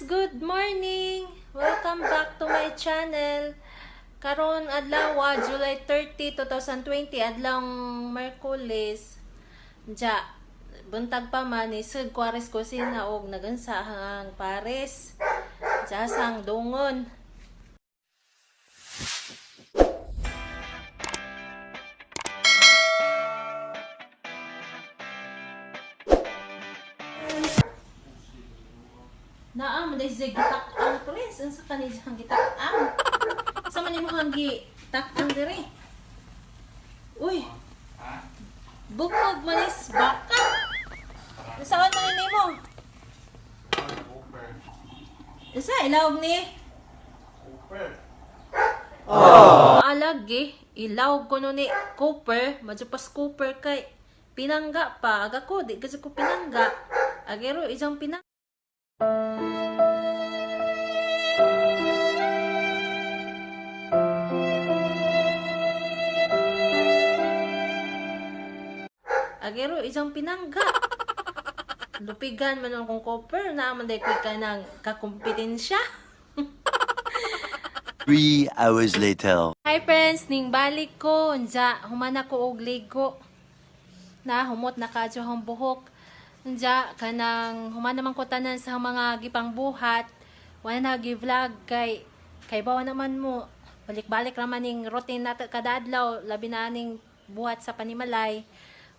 good morning! Welcome back to my channel. Karon adlaw July 30, 2020, adlaw Merkulis. Ja, buntag pa man isud Quares kusina og nagansahang pares. Ja sang dungon. Naam dahil sa gitak-ang pres, ang sa kanijang gitak-ang. Sa man mo hang gitak-ang dire. Uy. Bukog manis baka. Saan man ni mo? Isa ilawog ni. Alagi, ilawog ko no ni Cooper, madyo pas Cooper kay pinangga pa. Aga ko di kasi ko pinangga. Agero isang pinangga. Agero isang pinangga. Lupigan man kung Cooper na man day ka ng kakumpetensya. 3 hours later. Hi friends, ning balik ko unja humana ko og ligo. Na humot na kadyo ang buhok. Unja kanang humana man ko tanan sa mga gipang buhat. Wala na gi-vlog kay bawa naman mo. Balik-balik raman ning routine nato kada adlaw, labi na ning buhat sa panimalay.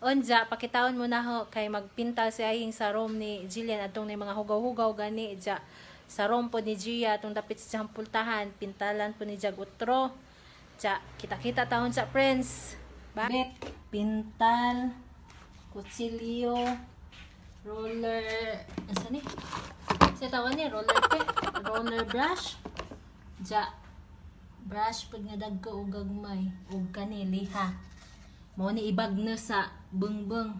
Unja, pakitaon mo na ho kay magpintal si aying sa room ni Jillian atong ni mga hugaw-hugaw gani ja sa room po ni Gia atong dapit sa pultahan pintalan po ni Jagutro. Ja, kita-kita taon sa friends. Bakit? Pintal, kutsilyo, roller, asa ni? Sa tawon ni roller brush. Ja, brush pag nga dagko og gagmay ug kani liha. Mo ni ibag na sa bungbong.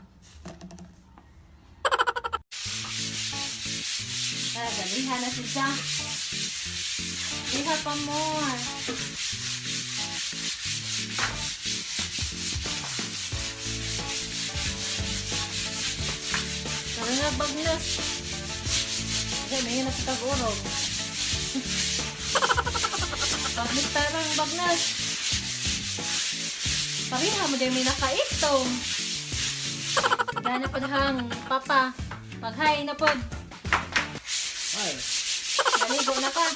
Liha na siya. Liha pa more. Tara nga bagnas. Okay, may na sa tag-urog. Paglit tarang bagnas. Pariha mo din may nakaitong. Gana pa hang papa. Paghay na pod. Ay. Naligo na pa.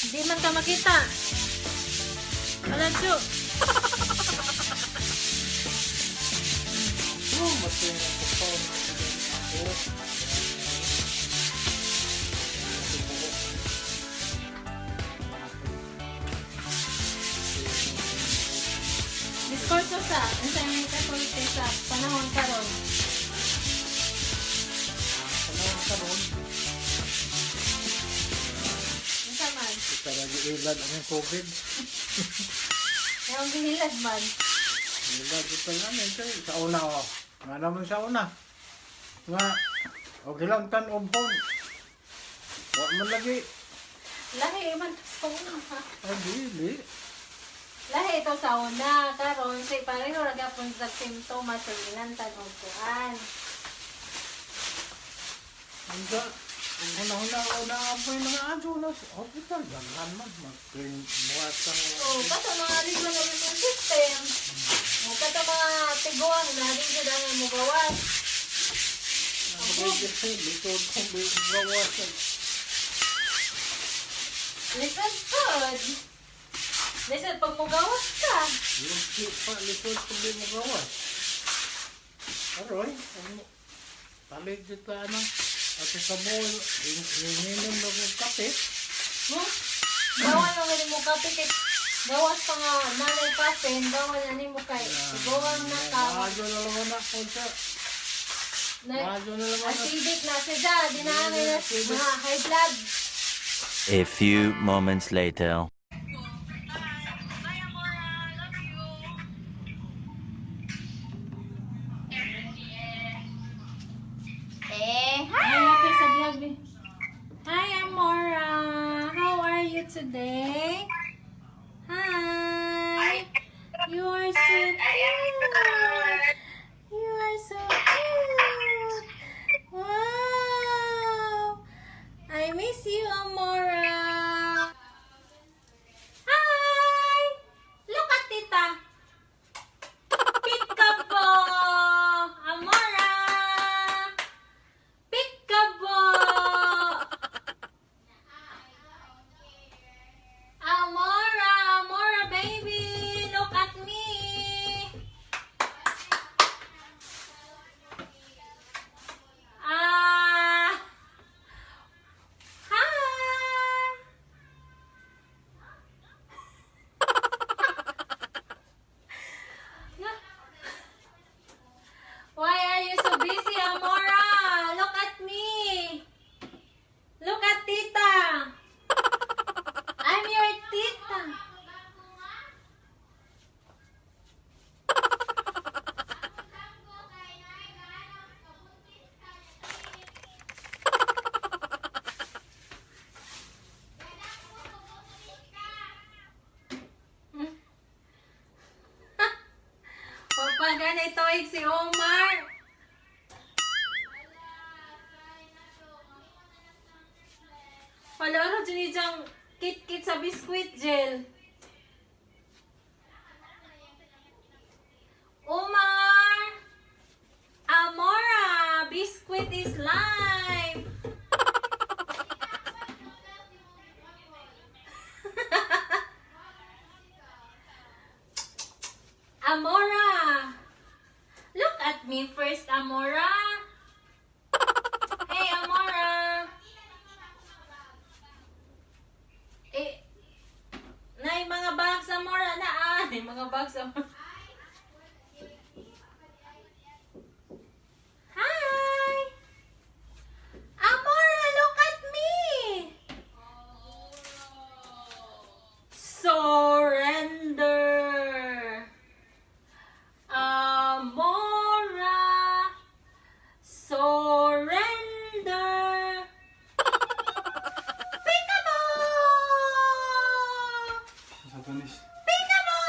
Hindi man ka makita. Aladyo. Diskurso sa, ang may kakulit sa panahon karon. Panahon karon. Unsa man? Kita lagi ilad ang COVID. Yung ginilad man. Ilad ito namin sa una o. Nga naman sa una. Nga, o hilangtan o phone. Huwag man lagi. Lahi man sa una ha. Ay, dili. Lahi ito sa una, karon say pareho ra gyapon sa simptomas sa ginantan og kuan. Anda, ang una po yung mga adyo na sa hospital. Gangan man, mag-muat ang... Oh, kato mga rin na yung system. Oh, kato mga tiguan na rin sa dami mo gawas. Ang bagay sa likod kong gawasan. Listen good. Listen, pag mo gawas ka. Yung pa, likod kong gawas. Aroy, palig dito ano. At sa bowl, ininom na kong kape. No? Gawan lang rin mo kape kay gawas pa nga nanay kape, gawan na ni mo kay gawan na ka. Maadyo na naman ako siya. Maadyo na naman ako. Acidic na siya, dinami na mga high blood. A few moments later. Hi, Amora. How are you today? Hi. You are so cute. You are so cute. Wow. miss you, Amora. Hi! Look at Tita. Peekaboo! Amora! Peekaboo! Amora! Amora, baby! Look at me! Ah! Hi! Why are you so busy, Amora? Look at me. Look at Tita. I'm your Tita. Papa, ganito si Omar. Wala ano dyan diyang kit-kit sa biskuit gel. Omar! Amora! Biscuit is life! Amora! Look at me first, Amora! Hey, Amora! Eh, nay mga bags, Amora na ah! Nay mga bags, Amora. Hi! Amora, look at me! Surrender! Amora! Surrender! Peekaboo! Satanis. Peekaboo!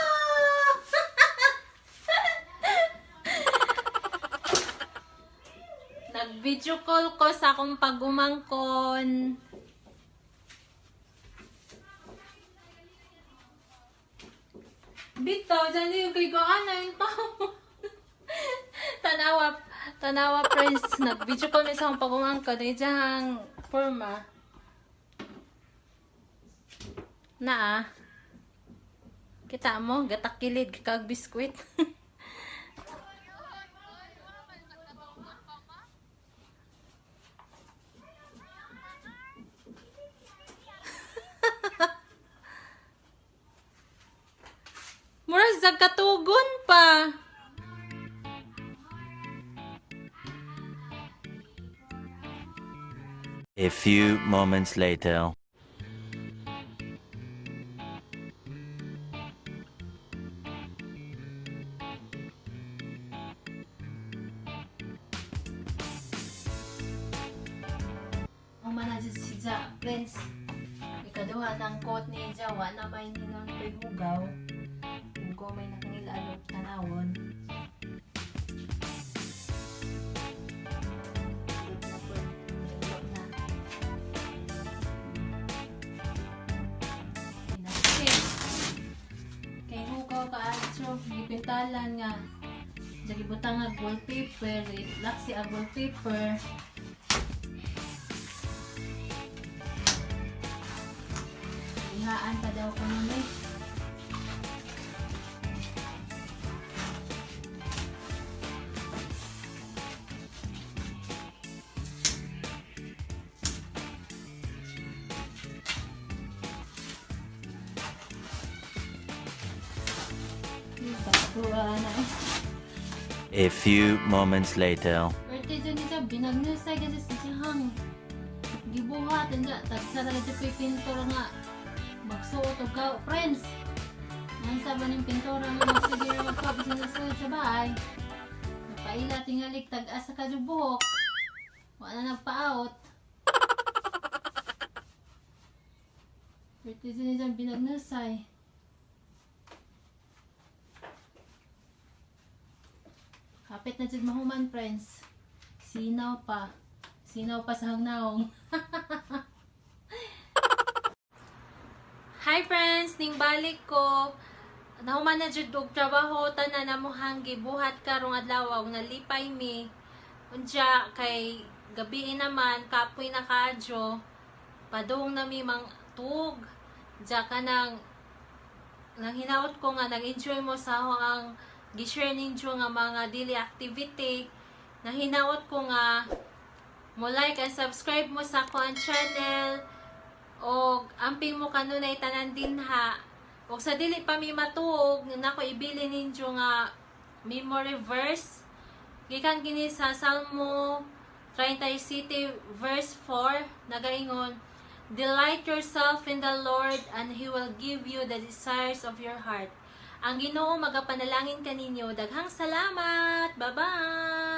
Nag-video call ko sa akong pagumangkon. Bito, dyan yung kay Gaana yung tao. Tanawa friends. Nag-video call sa akong pagumangkon. Ay dyan forma. Na kita mo, gatakilid kag biskwit. Mura sa katugon pa. A few moments later. Umanadyo si Ja, friends. Ikaduha ng coat ni Jawa na may ninong to'y hugaw. Hugaw may nakangilalog tanawon. Kay hugaw ka atyo, gipintalan nga. Jadi butang nga wallpaper, laksi ang wallpaper. Ihaan pa daw ko nun eh. A few moments later. Birthday dyan niya, binagnusay kasi sa siyang gibuhat, nga, tagsara dyan pa yung pintor nga magsuot o ka, friends. Ang sabi ng pintor nga magsigir magkabis na suot sa bahay. Napaila tingalik, tag-asa ka dyan buhok. Wala na nagpa-out. Birthday dyan niya, binagnusay. Kapit na dyan mahuman, friends. Sinaw pa. Sinaw pa sa hangnaong. balik ko, nahuman na jud og trabaho, tanan namuhang gibuhat karong adlaw, nalipay mi. Unya kay gabi naman, kapoy na kadyo, padung na mi mang tug. Diya ka nang hinaot ko nga, nag-enjoy mo sa ang gi-share ninyo nga mga daily activity. Nahinaot ko nga, mo like and subscribe mo sa ako ang channel. O amping mo kanunay tanan din ha. O sa dili pa mi matuog, nako ibili ninyo nga memory verse. Gikan kini sa Salmo 37 verse 4, nagaingon, delight yourself in the Lord and He will give you the desires of your heart. Ang Ginoo magapanalangin kaninyo. Daghang salamat. Bye-bye.